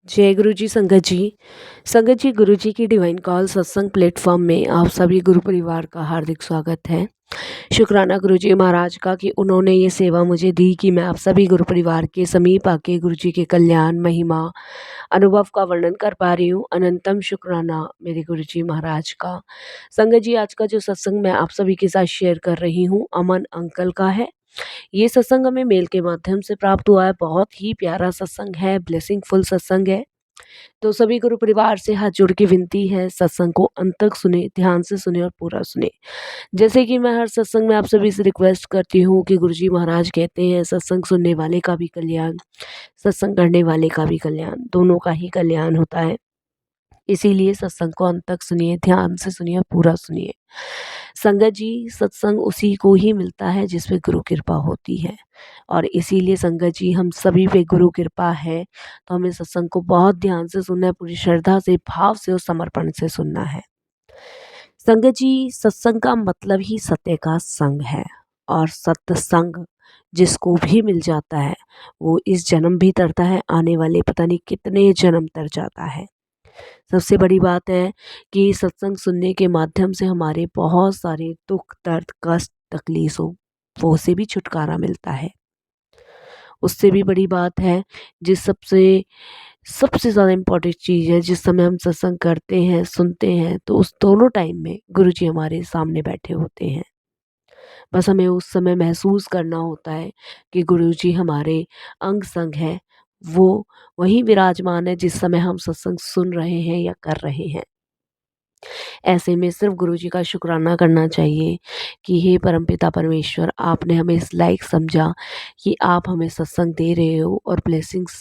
जय गुरु जी संगत जी। संगत जी, गुरु जी की डिवाइन कॉल सत्संग प्लेटफॉर्म में आप सभी गुरु परिवार का हार्दिक स्वागत है। शुक्राना गुरु जी महाराज का कि उन्होंने ये सेवा मुझे दी कि मैं आप सभी गुरु परिवार के समीप आके गुरु जी के कल्याण, महिमा, अनुभव का वर्णन कर पा रही हूँ। अनंतम शुक्राना मेरे गुरु जी महाराज का। संगत जी, आज का जो सत्संग मैं आप सभी के साथ शेयर कर रही हूँ, अमन अंकल का है। ये सत्संग हमें मेल के माध्यम से प्राप्त हुआ है। बहुत ही प्यारा सत्संग है, ब्लेसिंगफुल सत्संग है। तो सभी गुरु परिवार से हाथ जोड़ के विनती है, सत्संग को अंत तक सुने, ध्यान से सुने और पूरा सुने। जैसे कि मैं हर सत्संग में आप सभी से रिक्वेस्ट करती हूँ कि गुरुजी महाराज कहते हैं, सत्संग सुनने वाले का भी कल्याण, सत्संग करने वाले का भी कल्याण, दोनों का ही कल्याण होता है। इसीलिए सत्संग को अंत तक सुनिए, ध्यान से सुनिए और पूरा सुनिए। संगत जी, सत्संग उसी को ही मिलता है जिसपे गुरु कृपा होती है, और इसीलिए संगत जी, हम सभी पे गुरु कृपा है तो हमें सत्संग को बहुत ध्यान से सुनना है, पूरी श्रद्धा से, भाव से और समर्पण से सुनना है। संगत जी, सत्संग का मतलब ही सत्य का संग है, और सत्संग जिसको भी मिल जाता है वो इस जन्म भी तरता है, आने वाले पता नहीं कितने जन्म तर जाता है। सबसे बड़ी बात है कि सत्संग सुनने के माध्यम से हमारे बहुत सारे दुख, दर्द, कष्ट, तकलीफ़ों वो से भी छुटकारा मिलता है। उससे भी बड़ी बात है, जिस सबसे सबसे ज़्यादा इम्पोर्टेंट चीज़ है, जिस समय हम सत्संग करते हैं, सुनते हैं, तो उस दोनों टाइम में गुरुजी हमारे सामने बैठे होते हैं। बस हमें उस समय महसूस करना होता है कि गुरुजी हमारे अंग-संग हैं, वो वहीं विराजमान है जिस समय हम सत्संग सुन रहे हैं या कर रहे हैं। ऐसे में सिर्फ़ गुरुजी का शुक्राना करना चाहिए कि हे परमपिता परमेश्वर, आपने हमें इस लायक समझा कि आप हमें सत्संग दे रहे हो और ब्लेसिंग्स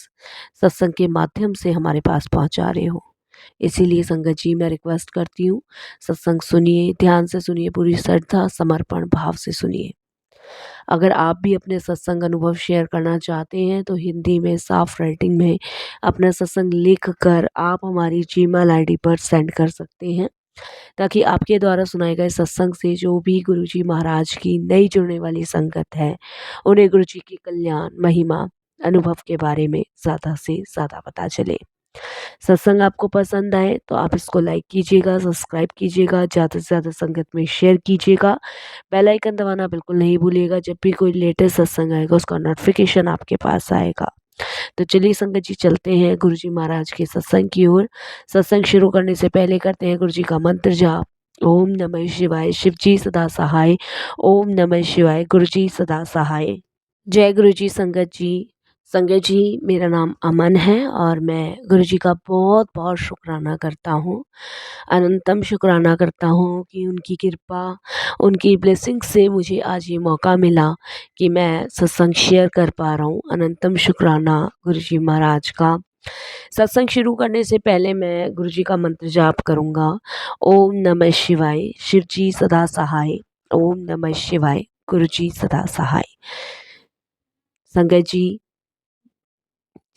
सत्संग के माध्यम से हमारे पास पहुँचा रहे हो। इसीलिए संगत जी, मैं रिक्वेस्ट करती हूँ, सत्संग सुनिए, ध्यान से सुनिए, पूरी श्रद्धा, समर्पण भाव से सुनिए। अगर आप भी अपने सत्संग अनुभव शेयर करना चाहते हैं तो हिंदी में साफ राइटिंग में अपना सत्संग लिख कर आप हमारी जीमेल आईडी पर सेंड कर सकते हैं, ताकि आपके द्वारा सुनाए गए सत्संग से जो भी गुरुजी महाराज की नई जुड़ने वाली संगत है, उन्हें गुरुजी की कल्याण, महिमा, अनुभव के बारे में ज़्यादा से ज़्यादा पता चले। सत्संग आपको पसंद आए तो आप इसको लाइक कीजिएगा, सब्सक्राइब कीजिएगा, ज़्यादा से ज़्यादा संगत में शेयर कीजिएगा। बेल आइकन दबाना बिल्कुल नहीं भूलिएगा, जब भी कोई लेटेस्ट सत्संग आएगा उसका नोटिफिकेशन आपके पास आएगा। तो चलिए संगत जी, चलते हैं गुरुजी महाराज के सत्संग की ओर। सत्संग शुरू करने से पहले करते हैं गुरुजी का मंत्र जाप। ओम नमः शिवाय, शिव जी सदा सहाय। ओम नमः शिवाय, गुरुजी सदा सहाय। जय गुरुजी संगत जी। संगत जी, मेरा नाम अमन है और मैं गुरुजी का बहुत बहुत शुक्राना करता हूँ। अनंतम शुक्राना करता हूँ कि उनकी कृपा, उनकी ब्लेसिंग से मुझे आज ये मौका मिला कि मैं सत्संग शेयर कर पा रहा हूँ। अनंतम शुक्राना गुरुजी महाराज का। सत्संग शुरू करने से पहले मैं गुरुजी का मंत्र जाप करूँगा। ओम नमः शिवाय, शिव जी सदा सहाय। ओम नमः शिवाय, गुरुजी सदा सहाय। संगत जी,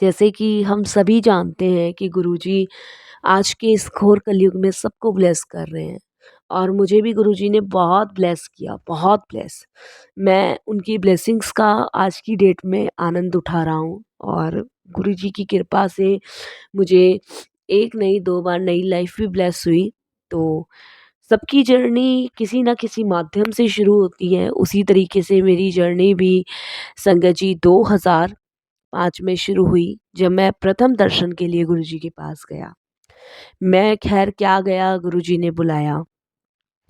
जैसे कि हम सभी जानते हैं कि गुरुजी आज के इस घोर कलयुग में सबको ब्लेस कर रहे हैं, और मुझे भी गुरुजी ने बहुत ब्लेस किया, बहुत ब्लेस। मैं उनकी ब्लेसिंग्स का आज की डेट में आनंद उठा रहा हूँ, और गुरुजी की कृपा से मुझे एक नहीं, 2 बार नई लाइफ भी ब्लेस हुई। तो सबकी जर्नी किसी न किसी माध्यम से शुरू होती है, उसी तरीके से मेरी जर्नी भी संगत जी 2005 में शुरू हुई, जब मैं प्रथम दर्शन के लिए गुरुजी के पास गया। मैं खैर क्या गया, गुरुजी ने बुलाया।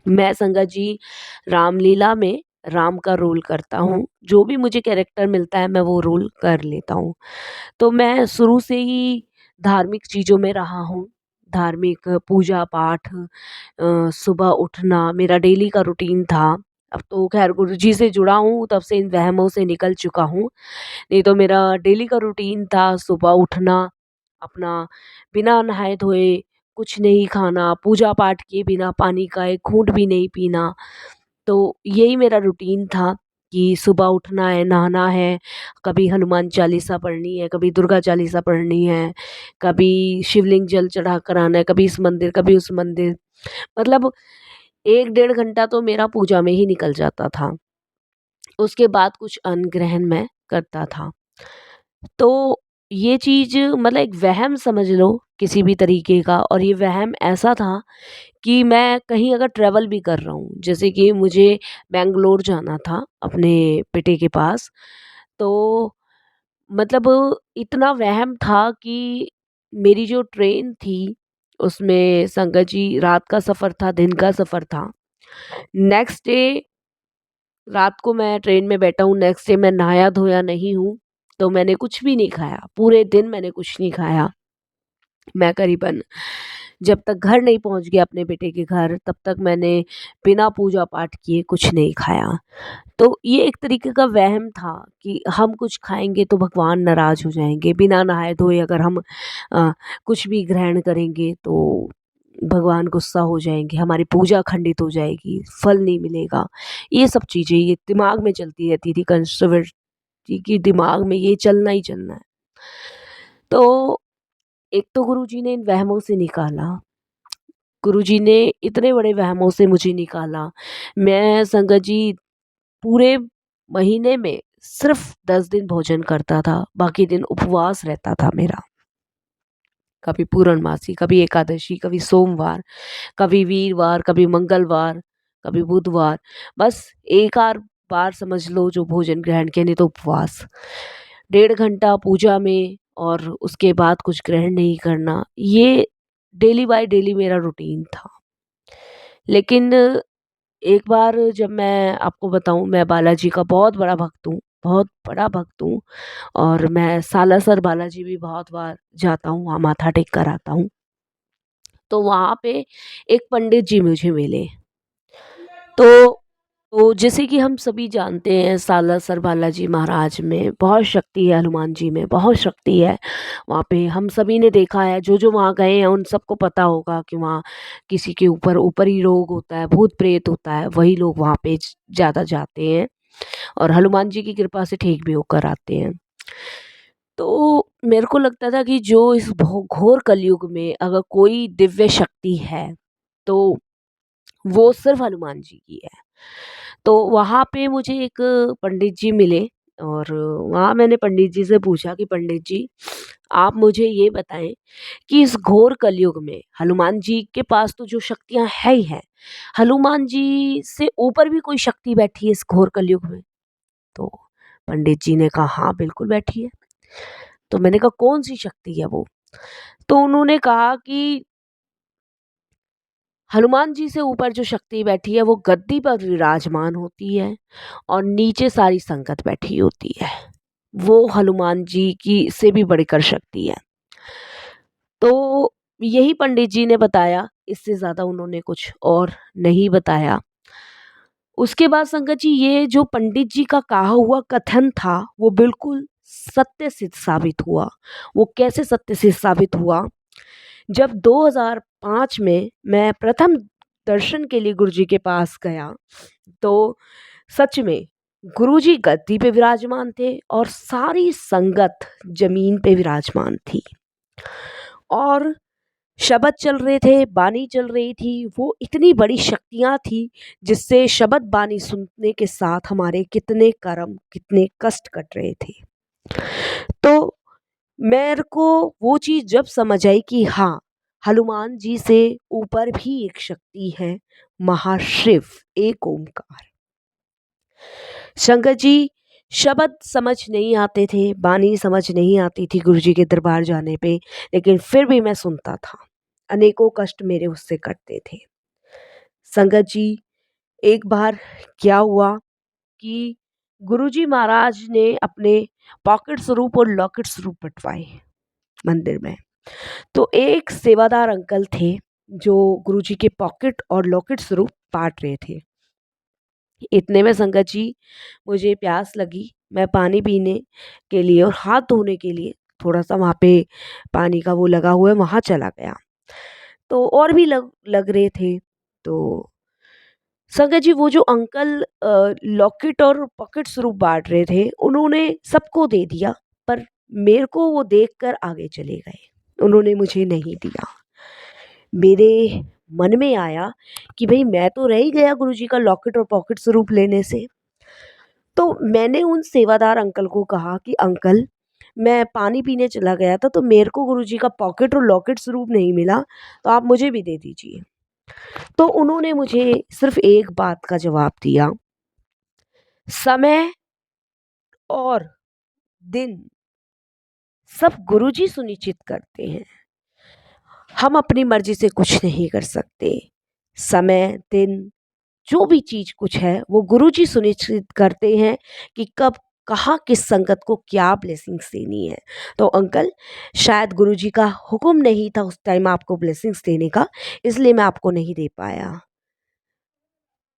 मैं संगत जी रामलीला में राम का रोल करता हूँ, जो भी मुझे कैरेक्टर मिलता है मैं वो रोल कर लेता हूँ। तो मैं शुरू से ही धार्मिक चीज़ों में रहा हूँ। धार्मिक पूजा पाठ, सुबह उठना मेरा डेली का रूटीन था। अब तो खैर गुरुजी से जुड़ा हूँ, तब से इन वहमों से निकल चुका हूँ। नहीं तो मेरा डेली का रूटीन था सुबह उठना, अपना बिना नहाए धोए कुछ नहीं खाना, पूजा पाठ किए बिना पानी का एक घूँट भी नहीं पीना। तो यही मेरा रूटीन था कि सुबह उठना है, नहाना है, कभी हनुमान चालीसा पढ़नी है, कभी दुर्गा चालीसा पढ़नी है, कभी शिवलिंग जल चढ़ा कर आना है, कभी इस मंदिर, कभी उस मंदिर। मतलब 1 डेढ़ घंटा तो मेरा पूजा में ही निकल जाता था। उसके बाद कुछ अन्य ग्रहण मैं करता था। तो ये चीज़ मतलब एक वहम समझ लो किसी भी तरीके का, और ये वहम ऐसा था कि मैं कहीं अगर ट्रैवल भी कर रहा हूँ, जैसे कि मुझे बैंगलोर जाना था अपने बेटे के पास, तो मतलब इतना वहम था कि मेरी जो ट्रेन थी, उसमें संगत जी रात का सफ़र था, दिन का सफ़र था। नेक्स्ट डे रात को मैं ट्रेन में बैठा हूँ, नेक्स्ट डे मैं नहाया-धोया नहीं हूँ, तो मैंने कुछ भी नहीं खाया, पूरे दिन मैंने कुछ नहीं खाया। मैं करीबन जब तक घर नहीं पहुँच गया अपने बेटे के घर, तब तक मैंने बिना पूजा-पाठ किए कुछ नहीं खाया। तो ये एक तरीके का वहम था कि हम कुछ खाएँगे तो भगवान नाराज़ हो जाएँगे, बिना नहाए-धोए अगर हम अ, कुछ भी ग्रहण करेंगे तो भगवान गुस्सा हो जाएँगे, हमारी पूजा खंडित हो जाएगी, फल नहीं मिलेगा। ये सब चीज़ें ये दिमाग में चलती रहती थी, कंट्रोवर्सी की दिमाग में ये चलना ही चलना है। तो एक तो गुरुजी ने इन वहमों से निकाला, गुरुजी ने इतने बड़े वहमों से मुझे निकाला। मैं संगत जी पूरे महीने में सिर्फ़ 10 दिन भोजन करता था, बाकी दिन उपवास रहता था मेरा। कभी पूर्णमासी, कभी एकादशी, कभी सोमवार, कभी वीरवार, कभी मंगलवार, कभी बुधवार, बस 1 आध बार समझ लो जो भोजन ग्रहण किया, नहीं तो उपवास। 1.5 घंटा पूजा में और उसके बाद कुछ ग्रहण नहीं करना, ये डेली बाय डेली मेरा रूटीन था। लेकिन एक बार जब मैं आपको बताऊँ, मैं बालाजी का बहुत बड़ा भक्त हूँ, बहुत बड़ा भक्त हूँ, और मैं सालासर बालाजी भी बहुत बार जाता हूँ, वहाँ माथा टेक कर आता हूँ। तो वहाँ पे एक पंडित जी मुझे मिले। तो जैसे कि हम सभी जानते हैं, सालासर बालाजी महाराज में बहुत शक्ति है, हनुमान जी में बहुत शक्ति है। वहाँ पे हम सभी ने देखा है, जो वहाँ गए हैं उन सबको पता होगा कि वहाँ किसी के ऊपर ऊपरी रोग होता है, भूत-प्रेत होता है, वही लोग वहाँ पे ज़्यादा जाते हैं, और हनुमान जी की कृपा से ठीक भी होकर आते हैं। तो मेरे को लगता था कि जो इस घोर कलयुग में अगर कोई दिव्य शक्ति है, तो वो सिर्फ़ हनुमान जी की है। तो वहाँ पे मुझे एक पंडित जी मिले, और वहाँ मैंने पंडित जी से पूछा कि पंडित जी, आप मुझे ये बताएँ कि इस घोर कलयुग में हनुमान जी के पास तो जो शक्तियाँ है ही हैं, हनुमान जी से ऊपर भी कोई शक्ति बैठी है इस घोर कलयुग में? तो पंडित जी ने कहा, हाँ, बिल्कुल बैठी है। तो मैंने कहा, कौन-सी शक्ति है वो? तो उन्होंने कहा कि हनुमान जी से ऊपर जो शक्ति बैठी है वो गद्दी पर विराजमान होती है, और नीचे सारी संगत बैठी होती है। वो हनुमान जी की से भी बढ़कर शक्ति है। तो यही पंडित जी ने बताया, इससे ज़्यादा उन्होंने कुछ और नहीं बताया। उसके बाद संगत जी, ये जो पंडित जी का कहा हुआ कथन था, वो बिल्कुल सत्य सिद्ध साबित हुआ। वो कैसे सत्य सिद्ध साबित हुआ? जब 2005 में मैं प्रथम दर्शन के लिए गुरुजी के पास गया, तो सच में गुरुजी गद्दी पे विराजमान थे और सारी संगत जमीन पे विराजमान थी, और शब्द चल रहे थे, बानी चल रही थी। वो इतनी बड़ी शक्तियाँ थी, जिससे शब्द बानी सुनने के साथ हमारे कितने कर्म, कितने कष्ट कट रहे थे। तो मेरे को वो चीज़ जब समझ आई कि हाँ, हनुमान जी से ऊपर भी एक शक्ति है, महाशिव, एक ओंकार। शंकर जी, शब्द समझ नहीं आते थे, बानी समझ नहीं आती थी गुरुजी के दरबार जाने पे, लेकिन फिर भी मैं सुनता था। अनेकों कष्ट मेरे उससे कटते थे। संगत जी, एक बार क्या हुआ कि गुरुजी महाराज ने अपने पॉकेट स्वरूप और लॉकेट स्वरूप बँटवाए मंदिर में। तो एक सेवादार अंकल थे, जो गुरुजी के पॉकेट और लॉकेट स्वरूप बाँट रहे थे। इतने में संगत जी, मुझे प्यास लगी, मैं पानी पीने के लिए और हाथ धोने के लिए थोड़ा-सा वहाँ पे पानी का वो लगा हुआ है, वहाँ चला गया। तो और भी लग लग रहे थे। तो संगत जी, वो जो अंकल लॉकेट और पॉकेट स्वरूप बाँट रहे थे, उन्होंने सबको दे दिया, पर मेरे को वो देखकर आगे चले गए। उन्होंने मुझे नहीं दिया। मेरे मन में आया कि भई मैं तो रह ही गया गुरुजी का लॉकेट और पॉकेट स्वरूप लेने से। तो मैंने उन सेवादार अंकल को कहा कि अंकल, मैं पानी पीने चला गया था तो मेरे को गुरुजी का पॉकेट और लॉकेट स्वरूप नहीं मिला, तो आप मुझे भी दे दीजिए। तो उन्होंने मुझे सिर्फ़ एक बात का जवाब दिया, समय और दिन सब गुरुजी सुनिश्चित करते हैं। हम अपनी मर्ज़ी से कुछ नहीं कर सकते। समय, दिन जो भी चीज़ कुछ है वो गुरुजी सुनिश्चित करते हैं कि कब, कहाँ, किस संगत को क्या ब्लेसिंग्स देनी है। तो अंकल, शायद गुरुजी का हुक्म नहीं था उस टाइम आपको ब्लेसिंग्स देने का, इसलिए मैं आपको नहीं दे पाया।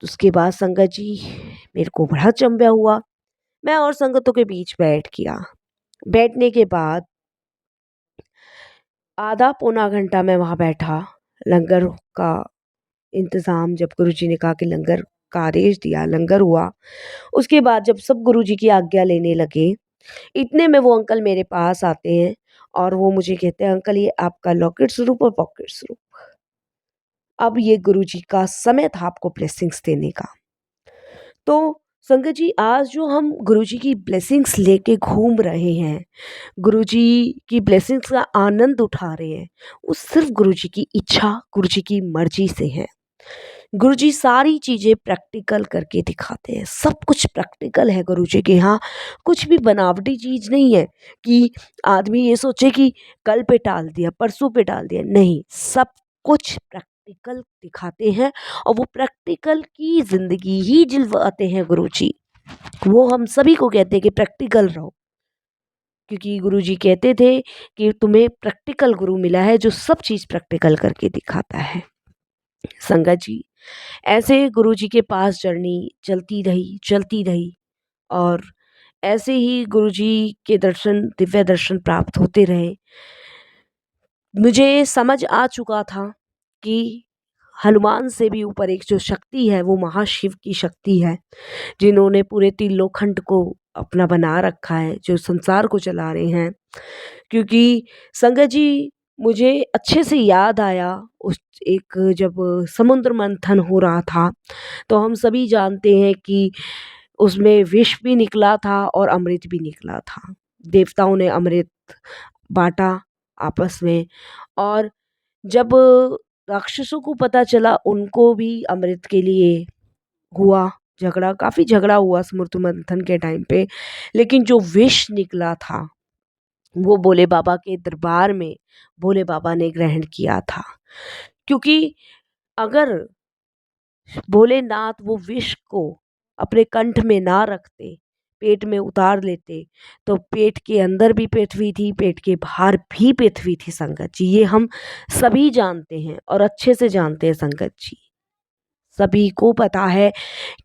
उसके बाद संगत जी मेरे को बड़ा चंभा हुआ। मैं और संगतों के बीच बैठ गया। बैठने के बाद आधा पौना घंटा मैं वहाँ बैठा। लंगर का इंतज़ाम, जब गुरुजी ने कहा कि लंगर का आदेश दिया, लंगर हुआ। उसके बाद जब सब गुरुजी की आज्ञा लेने लगे, इतने में वो अंकल मेरे पास आते हैं और वो मुझे कहते हैं, अंकल ये आपका लॉकेट स्वरूप और पॉकेट स्वरूप। अब ये गुरुजी का समय था आपको ब्लेसिंग्स देने का। तो संगत जी, आज जो हम गुरुजी की ब्लेसिंग्स लेके घूम रहे हैं, गुरुजी की ब्लेसिंग्स का आनंद उठा रहे हैं, वो सिर्फ़ गुरुजी की इच्छा, गुरुजी की मर्ज़ी से है। गुरुजी सारी चीज़ें प्रैक्टिकल करके दिखाते हैं, सब कुछ प्रैक्टिकल है गुरुजी के यहाँ। कुछ भी बनावटी चीज़ नहीं है कि आदमी ये सोचे कि कल पे टाल दिया, परसों पे टाल दिया, नहीं, सब कुछ प्रैक्टिकल दिखाते हैं और वो प्रैक्टिकल की ज़िंदगी ही जिलवाते हैं गुरुजी। वो हम सभी को कहते हैं कि प्रैक्टिकल रहो, क्योंकि गुरुजी कहते थे कि तुम्हें प्रैक्टिकल गुरु मिला है जो सब चीज़ प्रैक्टिकल करके दिखाता है। संगत जी, ऐसे गुरुजी के पास जर्नी चलती रही और ऐसे ही गुरुजी के दर्शन, दिव्य दर्शन प्राप्त होते रहे। मुझे समझ आ चुका था कि हनुमान से भी ऊपर एक जो शक्ति है वो महाशिव की शक्ति है, जिन्होंने पूरे त्रिलोकखंड को अपना बना रखा है, जो संसार को चला रहे हैं। क्योंकि संगत जी, मुझे अच्छे से याद आया उस एक जब समुद्र मंथन हो रहा था, तो हम सभी जानते हैं कि उसमें विष भी निकला था और अमृत भी निकला था। देवताओं ने अमृत बाँटा आपस में, और जब राक्षसों को पता चला, उनको भी अमृत के लिए हुआ झगड़ा, काफ़ी झगड़ा हुआ समुद्र मंथन के टाइम पे। लेकिन जो विष निकला था वो भोले बाबा के दरबार में भोले बाबा ने ग्रहण किया था। क्योंकि अगर भोलेनाथ वो विष को अपने कंठ में ना रखते, पेट में उतार लेते, तो पेट के अंदर भी पृथ्वी थी, पेट के बाहर भी पृथ्वी थी संगत जी। ये हम सभी जानते हैं और अच्छे से जानते हैं संगत जी। सभी को पता है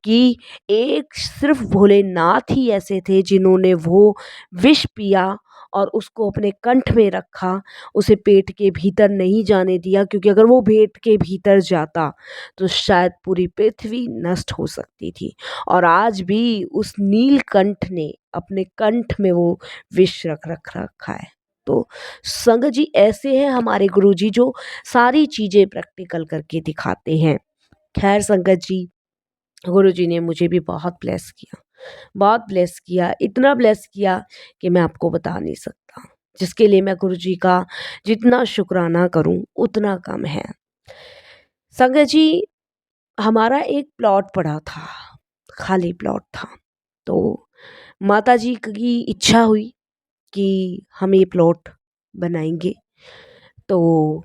कि एक सिर्फ भोलेनाथ ही ऐसे थे जिन्होंने वो विष पिया और उसको अपने कंठ में रखा, उसे पेट के भीतर नहीं जाने दिया, क्योंकि अगर वो पेट के भीतर जाता तो शायद पूरी पृथ्वी नष्ट हो सकती थी। और आज भी उस नीलकंठ ने अपने कंठ में वो विष रख रखा है। तो संगत जी, ऐसे हैं हमारे गुरुजी जो सारी चीज़ें प्रैक्टिकल करके दिखाते हैं। खैर संगत जी, गुरुजी ने मुझे भी बहुत ब्लेस किया, बहुत ब्लेस किया, इतना ब्लेस किया कि मैं आपको बता नहीं सकता। जिसके लिए मैं गुरुजी का जितना शुक्राना करूं उतना कम है। संगत जी, हमारा एक प्लॉट पड़ा था, खाली प्लॉट था। तो माताजी की इच्छा हुई कि हम ये प्लॉट बनाएंगे। तो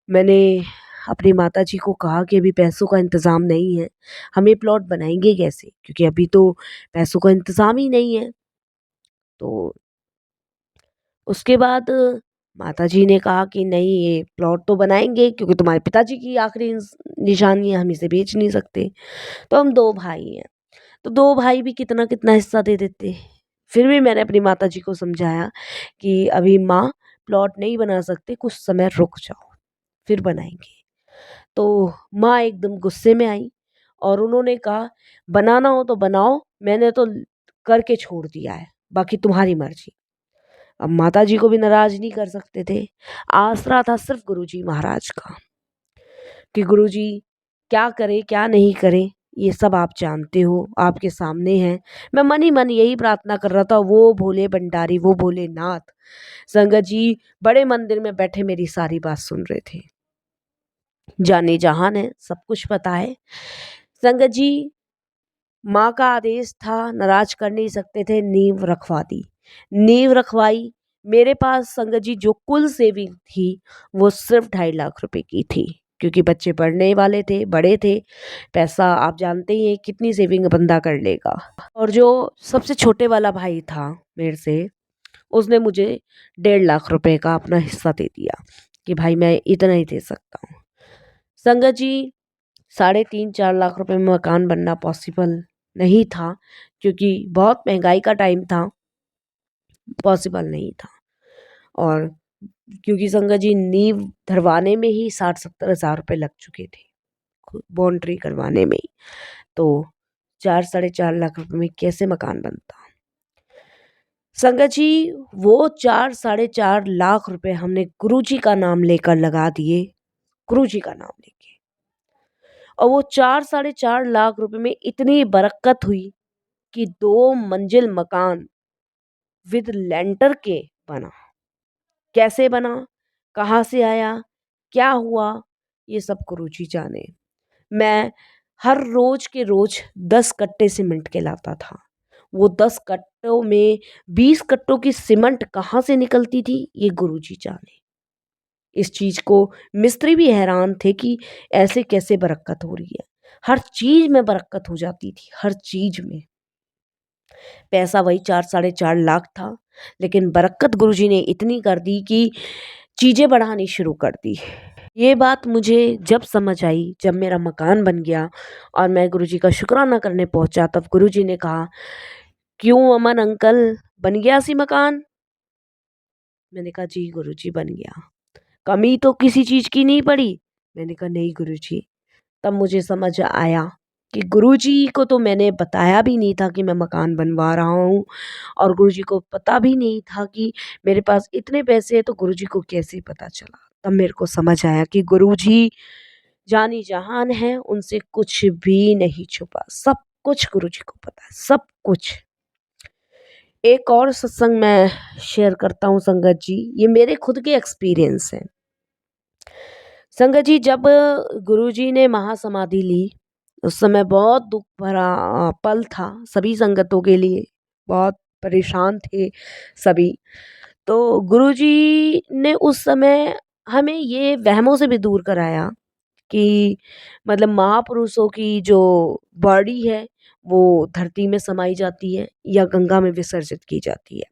मैंने अपनी माताजी को कहा कि अभी पैसों का इंतज़ाम नहीं है, हम ये प्लॉट बनाएँगे कैसे? क्योंकि अभी तो पैसों का इंतज़ाम ही नहीं है। तो उसके बाद माताजी ने कहा कि नहीं, ये प्लॉट तो बनाएँगे क्योंकि तुम्हारे पिताजी की आखिरी निशानी है, हम इसे बेच नहीं सकते। तो हम 2 भाई हैं, तो 2 भाई भी कितना-कितना हिस्सा दे देते। फिर भी मैंने अपनी माताजी को समझाया कि अभी माँ, प्लॉट नहीं बना सकते, कुछ समय रुक जाओ, फिर बनाएँगे। तो माँ एकदम गुस्से में आई और उन्होंने कहा, बनाना हो तो बनाओ, मैंने तो करके छोड़ दिया है, बाकी तुम्हारी मर्जी। अब माताजी को भी नाराज नहीं कर सकते थे। आसरा था सिर्फ गुरुजी महाराज का कि गुरुजी क्या करे क्या नहीं करे, ये सब आप जानते हो, आपके सामने है। मैं मन ही मन यही प्रार्थना कर रहा था, वो भोले भंडारी, वो भोलेनाथ संगत जी बड़े मंदिर में बैठे मेरी सारी बात सुन रहे थे। जाने जहान है, सब कुछ पता है। संगत जी माँ का आदेश था, नाराज कर नहीं सकते थे, नींव रखवा दी। नींव रखवाई। मेरे पास संगत जी जो कुल सेविंग थी वो सिर्फ 2.5 लाख रुपए की थी, क्योंकि बच्चे पढ़ने वाले थे, बड़े थे। पैसा आप जानते ही हैं कितनी सेविंग बंदा कर लेगा। और जो सबसे छोटे वाला भाई था मेरे से, उसने मुझे 1.5 लाख रुपए का अपना हिस्सा दे दिया कि भाई मैं इतना ही दे सकता हूँ। संगत जी 3.5-4 लाख रुपए में मकान बनना पॉसिबल नहीं था, क्योंकि बहुत महंगाई का टाइम था, पॉसिबल नहीं था। और क्योंकि संगत जी नींव धरवाने में ही 60-70 हज़ार रुपये लग चुके थे, बाउंड्री करवाने में ही। तो 4-4.5 लाख रुपए में कैसे मकान बनता। संगत जी वो 4-4.5 लाख रुपए हमने गुरु जी का नाम लेकर लगा दिए, गुरु जी का नाम लेके। और वो 4-4.5 लाख रुपए में इतनी बरकत हुई कि 2 मंजिल मकान विद लेंटर के बना। कैसे बना, कहाँ से आया, क्या हुआ, ये सब गुरुजी जाने। मैं हर रोज के रोज 10 कट्टे सीमेंट के लाता था। वो 10 कट्टों में 20 कट्टों की सीमेंट कहाँ से निकलती थी, ये गुरुजी जाने। इस चीज को मिस्त्री भी हैरान थे कि ऐसे कैसे बरकत हो रही है। हर चीज में बरकत हो जाती थी, हर चीज में। पैसा वही 4-4.5 लाख था, लेकिन बरकत गुरुजी ने इतनी कर दी कि चीजें बढ़ानी शुरू कर दी। ये बात मुझे जब समझ आई, जब मेरा मकान बन गया और मैं गुरुजी का शुक्राना करने पहुंचा, तब गुरुजी ने कहा, क्यों अमन अंकल, बन गया सी मकान? मैंने कहा जी गुरुजी बन गया। कमी तो किसी चीज की नहीं पड़ी? मैंने कहा नहीं गुरुजी। तब मुझे समझ आया कि गुरुजी को तो मैंने बताया भी नहीं था कि मैं मकान बनवा रहा हूँ, और गुरुजी को पता भी नहीं था कि मेरे पास इतने पैसे हैं, तो गुरुजी को कैसे पता चला। तब मेरे को समझ आया कि गुरुजी जानी जहान है, उनसे कुछ भी नहीं छुपा, सब कुछ गुरुजी को पता है, सब कुछ। एक और सत्संग मैं शेयर करता हूँ संगत जी, ये मेरे खुद के एक्सपीरियंस हैं। संगत जी जब गुरुजी ने महासमाधि ली, उस समय बहुत दुख भरा पल था सभी संगतों के लिए। बहुत परेशान थे सभी। तो गुरुजी ने उस समय हमें ये वहमों से भी दूर कराया कि मतलब महापुरुषों की जो बॉडी है वो धरती में समाई जाती है या गंगा में विसर्जित की जाती है।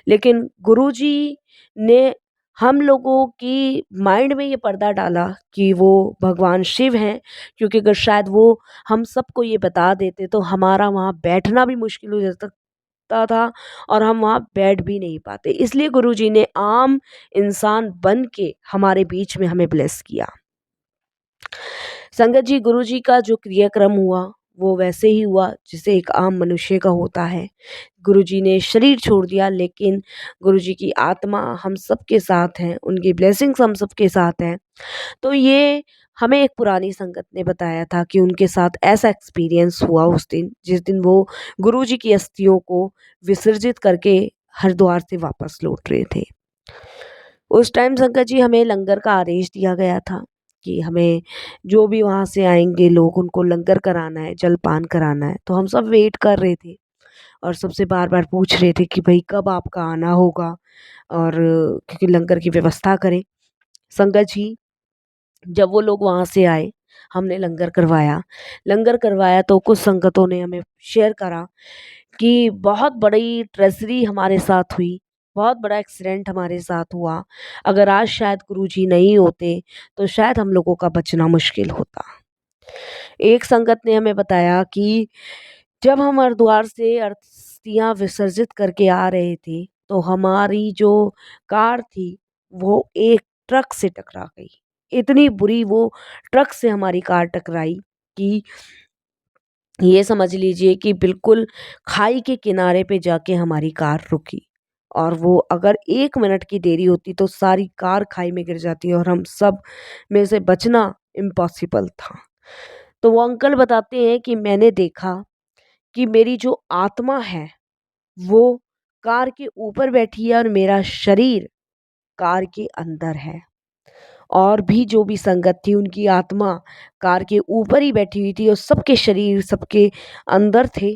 लेकिन गुरुजी ने हम लोगों की माइंड में ये पर्दा डाला कि वो भगवान शिव हैं, क्योंकि अगर शायद वो हम सबको ये बता देते तो हमारा वहाँ बैठना भी मुश्किल हो जाता था, और हम वहाँ बैठ भी नहीं पाते। इसलिए गुरुजी ने आम इंसान बन के हमारे बीच में हमें ब्लेस किया। संगत जी गुरुजी का जो क्रियाक्रम हुआ वो वैसे ही हुआ जैसे एक आम मनुष्य का होता है। गुरुजी ने शरीर छोड़ दिया, लेकिन गुरुजी की आत्मा हम सबके साथ है, उनकी ब्लेसिंग्स हम सबके साथ हैं। तो ये हमें एक पुरानी संगत ने बताया था कि उनके साथ ऐसा एक्सपीरियंस हुआ उस दिन, जिस दिन वो गुरुजी की अस्थियों को विसर्जित करके हरिद्वार से वापस लौट रहे थे। उस टाइम संगत जी हमें लंगर का आदेश दिया गया था कि हमें जो भी वहाँ से आएंगे लोग, उनको लंगर कराना है, जलपान कराना है। तो हम सब वेट कर रहे थे और सबसे बार बार पूछ रहे थे कि भाई कब आपका आना होगा, और क्योंकि लंगर की व्यवस्था करें। संगत जी जब वो लोग वहाँ से आए, हमने लंगर करवाया। लंगर करवाया तो कुछ संगतों ने हमें शेयर करा कि बहुत बड़ी ट्रेजेडी हमारे साथ हुई, बहुत बड़ा एक्सीडेंट हमारे साथ हुआ। अगर आज शायद गुरुजी नहीं होते तो शायद हम लोगों का बचना मुश्किल होता। एक संगत ने हमें बताया कि जब हम हरिद्वार से अस्थियां विसर्जित करके आ रहे थे, तो हमारी जो कार थी वो एक ट्रक से टकरा गई। इतनी बुरी वो ट्रक से हमारी कार टकराई कि ये समझ लीजिए कि बिल्कुल खाई के किनारे पे जाके हमारी कार रुकी, और वो अगर 1 मिनट की देरी होती तो सारी कार खाई में गिर जाती और हम सब में से बचना इम्पॉसिबल था। तो वो अंकल बताते हैं कि मैंने देखा कि मेरी जो आत्मा है वो कार के ऊपर बैठी है और मेरा शरीर कार के अंदर है। और भी जो भी संगत थी उनकी आत्मा कार के ऊपर ही बैठी हुई थी और सबके शरीर सबके अंदर थे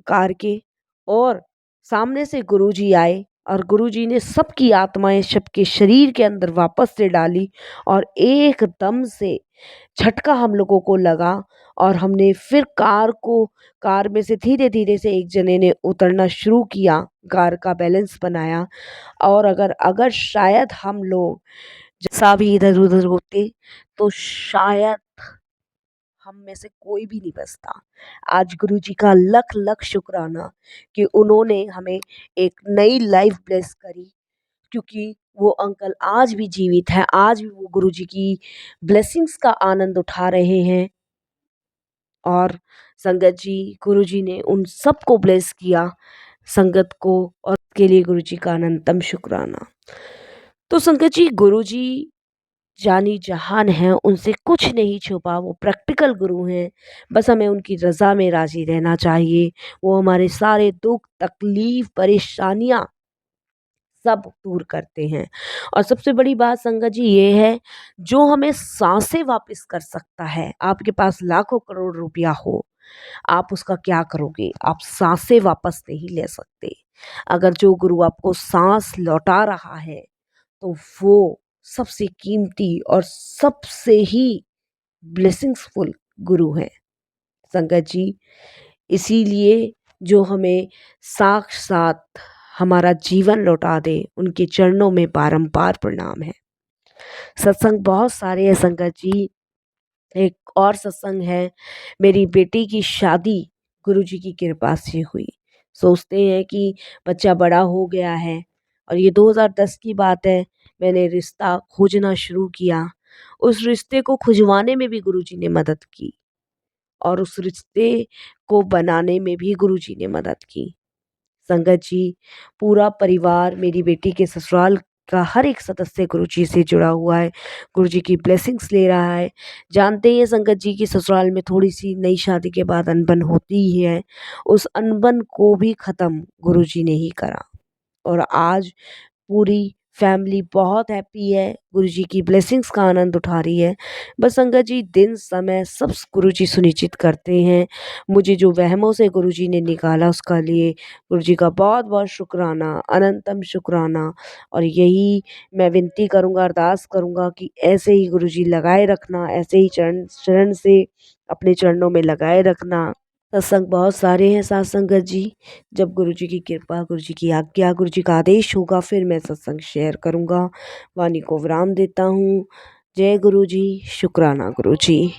कार के। और सामने से गुरुजी आए और गुरुजी ने सबकी आत्माएं सबके शरीर के अंदर वापस से डाली और एकदम से झटका हम लोगों को लगा। और हमने फिर कार में से धीरे धीरे से एक जने ने उतरना शुरू किया, कार का बैलेंस बनाया। और अगर अगर शायद हम लोग जैसा भी इधर उधर होते तो शायद हम में से कोई भी नहीं बचता। आज गुरुजी का लख लख शुक्राना कि उन्होंने हमें एक नई लाइफ ब्लेस करी, क्योंकि वो अंकल आज भी जीवित है, आज भी वो गुरुजी की ब्लेसिंग्स का आनंद उठा रहे हैं। और संगत जी, गुरुजी ने उन सबको ब्लेस किया, संगत को, और उसके लिए गुरुजी का अनंतम शुक्राना। तो संगत जी, गुरुजी जानी जहान हैं, उनसे कुछ नहीं छुपा, वो प्रैक्टिकल गुरु हैं। बस हमें उनकी रज़ा में राज़ी रहना चाहिए। वो हमारे सारे दुख, तकलीफ़, परेशानियाँ सब दूर करते हैं। और सबसे बड़ी बात संगत जी ये है, जो हमें साँसें वापस कर सकता है, आपके पास लाखों करोड़ रुपया हो, आप उसका क्या करोगे? आप साँसें वापस नहीं ले सकते। अगर जो गुरु आपको साँस लौटा रहा है, तो वो सबसे कीमती और सबसे ही ब्लेसिंग्सफुल गुरु हैं संगत जी। इसीलिए जो हमें साक्षात हमारा जीवन लौटा दे, उनके चरणों में बारंबार प्रणाम है। सत्संग बहुत सारे हैं संगत जी। एक और सत्संग है, मेरी बेटी की शादी गुरुजी की कृपा से हुई। सोचते हैं कि बच्चा बड़ा हो गया है, और ये 2010 की बात है। मैंने रिश्ता खोजना शुरू किया, उस रिश्ते को खुजवाने में भी गुरुजी ने मदद की, और उस रिश्ते को बनाने में भी गुरुजी ने मदद की। संगत जी, पूरा परिवार मेरी बेटी के ससुराल का हर एक सदस्य गुरुजी से जुड़ा हुआ है, गुरुजी की ब्लेसिंग्स ले रहा है। जानते ही हैं संगत जी कि ससुराल में थोड़ी-सी नई शादी के बाद अनबन होती ही है। उस अनबन को भी ख़त्म गुरुजी ने ही करा, और आज पूरी फैमिली बहुत हैप्पी है, गुरुजी की ब्लेसिंग्स का आनंद उठा रही है। बस संगत जी, दिन समय सब गुरुजी सुनिश्चित करते हैं। मुझे जो वहमों से गुरुजी ने निकाला उसका लिए गुरुजी का बहुत-बहुत शुक्राना, अनंतम शुक्राना। और यही मैं विनती करूँगा, अरदास करूँगा कि ऐसे ही गुरुजी लगाए रखना, ऐसे ही चरण शरण से अपने चरणों में लगाए रखना। सत्संग बहुत सारे हैं साथ संगत जी। जब गुरुजी की कृपा, गुरुजी की आज्ञा, गुरुजी का आदेश होगा, फिर मैं सत्संग शेयर करूँगा। वाणी को विराम देता हूँ। जय गुरुजी, शुक्राना गुरुजी।